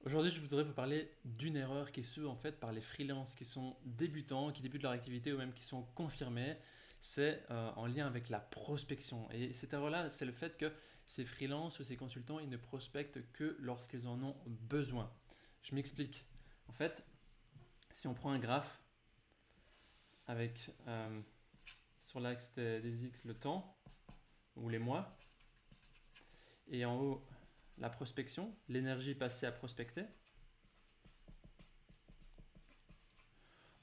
Aujourd'hui, je voudrais vous parler d'une erreur qui est souvent faite par les freelances qui sont débutants, qui débutent leur activité ou même qui sont confirmés. C'est en lien avec la prospection. Et cette erreur-là, c'est le fait que ces freelances ou ces consultants, ils ne prospectent que lorsqu'ils en ont besoin. Je m'explique. En fait, si on prend un graphe avec sur l'axe des X le temps ou les mois, et en haut la prospection, l'énergie passée à prospecter,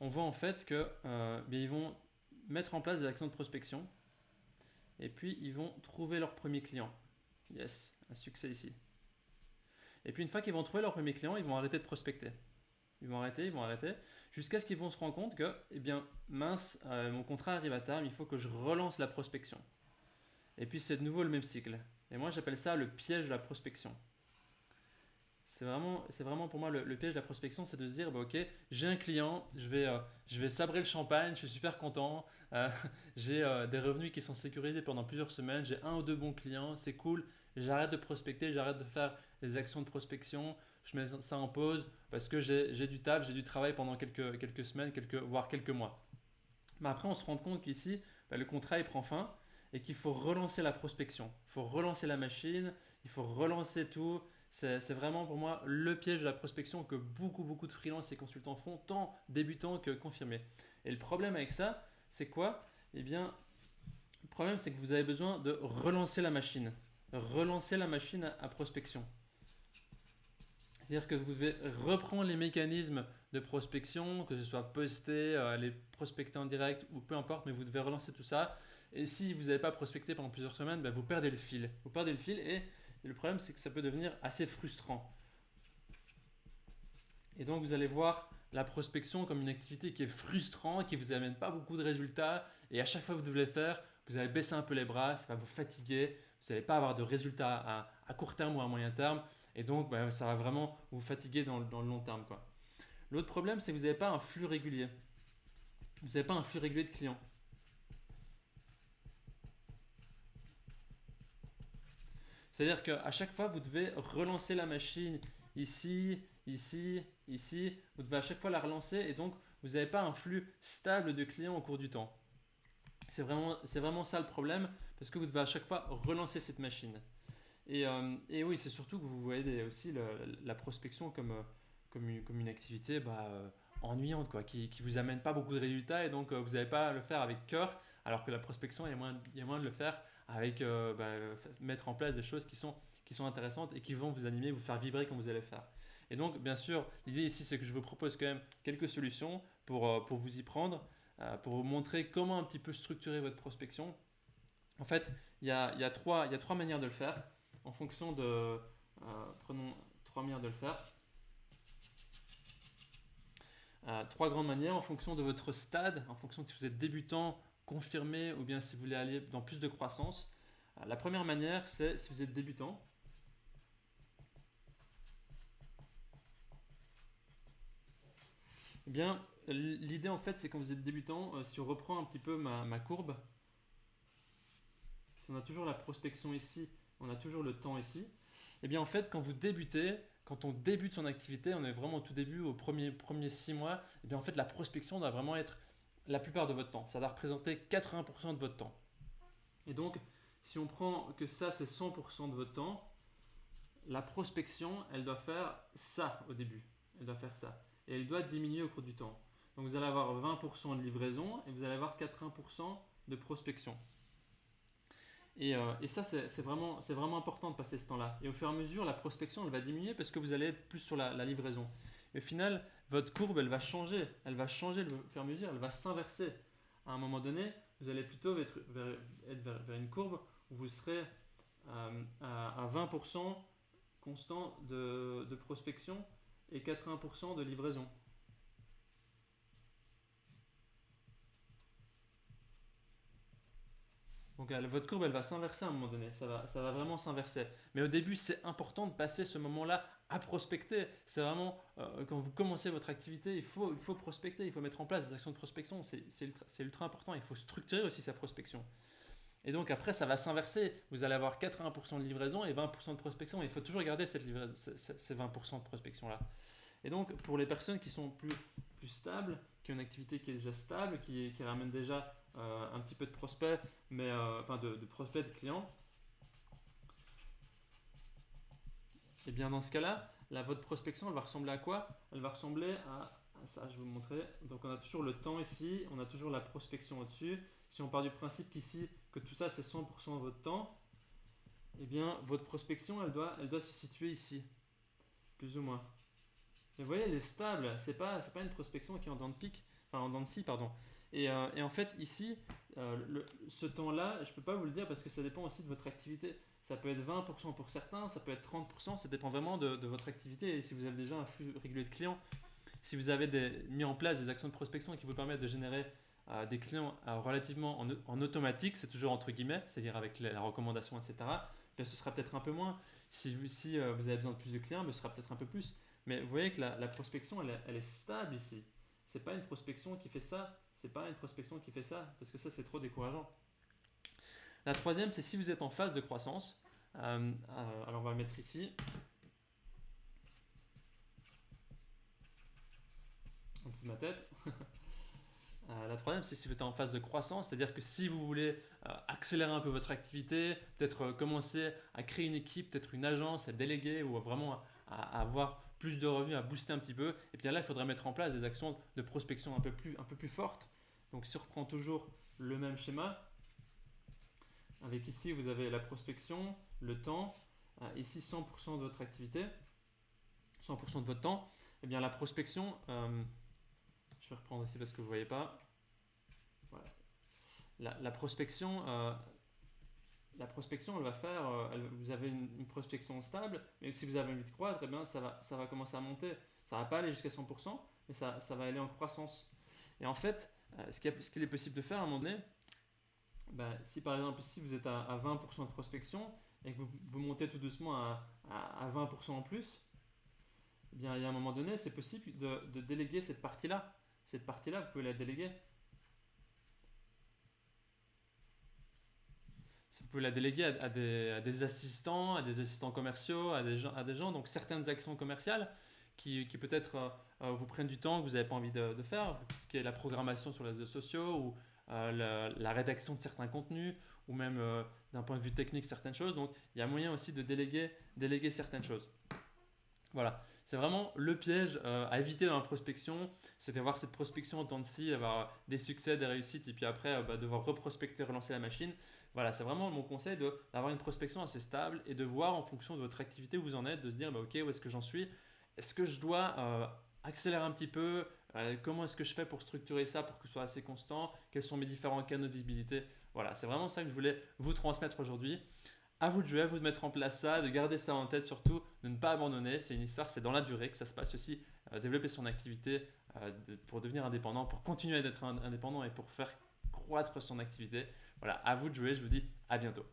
on voit en fait que ils vont mettre en place des actions de prospection et puis ils vont trouver leur premier client. Yes, un succès ici. Et puis une fois qu'ils vont trouver leur premier client, ils vont arrêter de prospecter. Ils vont arrêter, jusqu'à ce qu'ils vont se rendre compte que, eh bien, mince, mon contrat arrive à terme, il faut que je relance la prospection. Et puis c'est de nouveau le même cycle. Et moi j'appelle ça le piège de la prospection. C'est vraiment pour moi le piège de la prospection, c'est de se dire, bah, ok, j'ai un client, je vais sabrer le champagne, je suis super content, j'ai des revenus qui sont sécurisés pendant plusieurs semaines, j'ai un ou deux bons clients, c'est cool, j'arrête de prospecter, j'arrête de faire des actions de prospection, je mets ça en pause parce que j'ai du taf, j'ai du travail pendant quelques semaines, voire quelques mois. Mais après, on se rend compte qu'ici, bah, le contrat il prend fin et qu'il faut relancer la prospection. Il faut relancer la machine, il faut relancer tout. C'est vraiment pour moi le piège de la prospection que beaucoup de freelances et consultants font, tant débutants que confirmés. Et le problème avec ça, c'est quoi? Eh bien, le problème, c'est que vous avez besoin de relancer la machine. Relancer la machine à prospection. C'est-à-dire que vous devez reprendre les mécanismes de prospection, que ce soit poster, aller prospecter en direct ou peu importe, mais vous devez relancer tout ça. Et si vous n'avez pas prospecté pendant plusieurs semaines, vous perdez le fil. Vous perdez le fil et le problème c'est que ça peut devenir assez frustrant. Et donc vous allez voir la prospection comme une activité qui est frustrante, qui ne vous amène pas beaucoup de résultats. Et à chaque fois que vous devez le faire, vous allez baisser un peu les bras, ça va vous fatiguer. Vous n'allez pas avoir de résultats à court terme ou à moyen terme. Et donc ça va vraiment vous fatiguer dans le long terme, quoi. L'autre problème, c'est que vous n'avez pas un flux régulier. Vous n'avez pas un flux régulier de clients. C'est-à-dire qu'à chaque fois, vous devez relancer la machine ici, ici, ici. Vous devez à chaque fois la relancer et donc vous n'avez pas un flux stable de clients au cours du temps. C'est vraiment ça le problème parce que vous devez à chaque fois relancer cette machine. Et oui, c'est surtout que vous voyez aussi la prospection comme une activité ennuyante, quoi, qui vous amène pas beaucoup de résultats et donc vous n'allez pas le faire avec cœur, alors que la prospection, il y a moyen de le faire avec mettre en place des choses qui sont intéressantes et qui vont vous animer, vous faire vibrer quand vous allez le faire. Et donc, bien sûr, l'idée ici, c'est que je vous propose quand même quelques solutions pour vous y prendre, pour vous montrer comment un petit peu structurer votre prospection. En fait, il y a trois manières de le faire en fonction de... prenons trois manières de le faire. Trois grandes manières en fonction de votre stade, en fonction de si vous êtes débutant, confirmé ou bien si vous voulez aller dans plus de croissance. La première manière, c'est si vous êtes débutant. Eh bien, l'idée en fait, c'est quand vous êtes débutant, si on reprend un petit peu ma courbe, si on a toujours la prospection ici, on a toujours le temps ici, eh bien en fait, quand on débute son activité, on est vraiment au tout début, aux premiers 6 mois, eh bien en fait, la prospection doit vraiment être la plupart de votre temps. Ça doit représenter 80% de votre temps. Et donc, si on prend que ça, c'est 100% de votre temps, la prospection, elle doit faire ça au début. Elle doit faire ça. Et elle doit diminuer au cours du temps. Donc vous allez avoir 20% de livraison et vous allez avoir 80% de prospection. Et ça, c'est vraiment important de passer ce temps-là. Et au fur et à mesure, la prospection, elle va diminuer parce que vous allez être plus sur la livraison. Et au final, votre courbe, elle va changer. Elle va changer au fur et à mesure, elle va s'inverser. À un moment donné, vous allez plutôt être vers une courbe où vous serez à 20% constant de prospection et 80% de livraison. Donc votre courbe, elle va s'inverser à un moment donné, ça va vraiment s'inverser. Mais au début, c'est important de passer ce moment-là à prospecter. C'est vraiment, quand vous commencez votre activité, il faut prospecter, il faut mettre en place des actions de prospection, c'est ultra important, il faut structurer aussi sa prospection. Et donc après, ça va s'inverser. Vous allez avoir 80% de livraison et 20% de prospection. Il faut toujours garder ces 20% de prospection-là. Et donc, pour les personnes qui sont plus stables, qui ont une activité qui est déjà stable, qui ramène déjà un petit peu de prospects, mais enfin de prospects, de clients, et bien dans ce cas-là, votre prospection, elle va ressembler à quoi? Elle va ressembler à ça, je vais vous montrer. Donc on a toujours le temps ici, on a toujours la prospection au-dessus. Si on part du principe qu'ici, que tout ça c'est 100% de votre temps, eh bien votre prospection, elle doit se situer ici, plus ou moins. Mais vous voyez, elle est stable, c'est pas une prospection qui est en dents de pique, enfin en dents de scie, pardon. Et en fait, ici, ce temps-là, je ne peux pas vous le dire parce que ça dépend aussi de votre activité. Ça peut être 20% pour certains, ça peut être 30%, ça dépend vraiment de votre activité et si vous avez déjà un flux régulier de clients. Si vous avez mis en place des actions de prospection qui vous permettent de générer des clients relativement en automatique, c'est toujours entre guillemets, c'est-à-dire avec la recommandation, etc., bien, ce sera peut-être un peu moins. Si vous avez besoin de plus de clients, bien, ce sera peut-être un peu plus. Mais vous voyez que la prospection, elle est stable ici. C'est pas une prospection qui fait ça, c'est pas une prospection qui fait ça, parce que ça, c'est trop décourageant. La troisième, c'est si vous êtes en phase de croissance. Alors, on va le mettre ici. En dessous de ma tête. La troisième, c'est si vous êtes en phase de croissance, c'est-à-dire que si vous voulez accélérer un peu votre activité, peut-être commencer à créer une équipe, peut-être une agence, à déléguer ou vraiment à avoir plus de revenus, à booster un petit peu, et bien là, il faudrait mettre en place des actions de prospection un peu plus fortes. Donc si on reprend toujours le même schéma, avec ici, vous avez la prospection, le temps, ici 100% de votre activité, 100% de votre temps, et bien la prospection, je vais reprendre ici parce que vous ne voyez pas. Voilà. La prospection, elle va faire, vous avez une prospection stable, mais si vous avez envie de croître, eh bien, ça va commencer à monter. Ça ne va pas aller jusqu'à 100%, mais ça va aller en croissance. Et en fait, ce qu'il est possible de faire à un moment donné, si par exemple ici vous êtes à 20% de prospection et que vous montez tout doucement à 20% en plus, eh bien, il y a un moment donné, c'est possible de déléguer cette partie-là. Cette partie-là, vous pouvez la déléguer. Vous pouvez la déléguer à des assistants, à des assistants commerciaux, à des gens. Donc certaines actions commerciales qui peut-être vous prennent du temps que vous n'avez pas envie de faire, ce qui est la programmation sur les réseaux sociaux ou la rédaction de certains contenus ou même d'un point de vue technique certaines choses. Donc il y a moyen aussi de déléguer certaines choses. Voilà, c'est vraiment le piège à éviter dans la prospection, c'est d'avoir cette prospection en temps de scie, d'avoir des succès, des réussites et puis après devoir reprospecter, relancer la machine. Voilà, c'est vraiment mon conseil d'avoir une prospection assez stable et de voir en fonction de votre activité où vous en êtes, de se dire ok, où est-ce que j'en suis? Est-ce que je dois accélérer un petit peu? Comment est-ce que je fais pour structurer ça pour que ce soit assez constant? Quels sont mes différents canaux de visibilité? Voilà, c'est vraiment ça que je voulais vous transmettre aujourd'hui. À vous de jouer, à vous de mettre en place ça, de garder ça en tête surtout, de ne pas abandonner. C'est une histoire, c'est dans la durée que ça se passe aussi. Développer son activité pour devenir indépendant, pour continuer d'être indépendant et pour faire croître son activité. Voilà, à vous de jouer. Je vous dis à bientôt.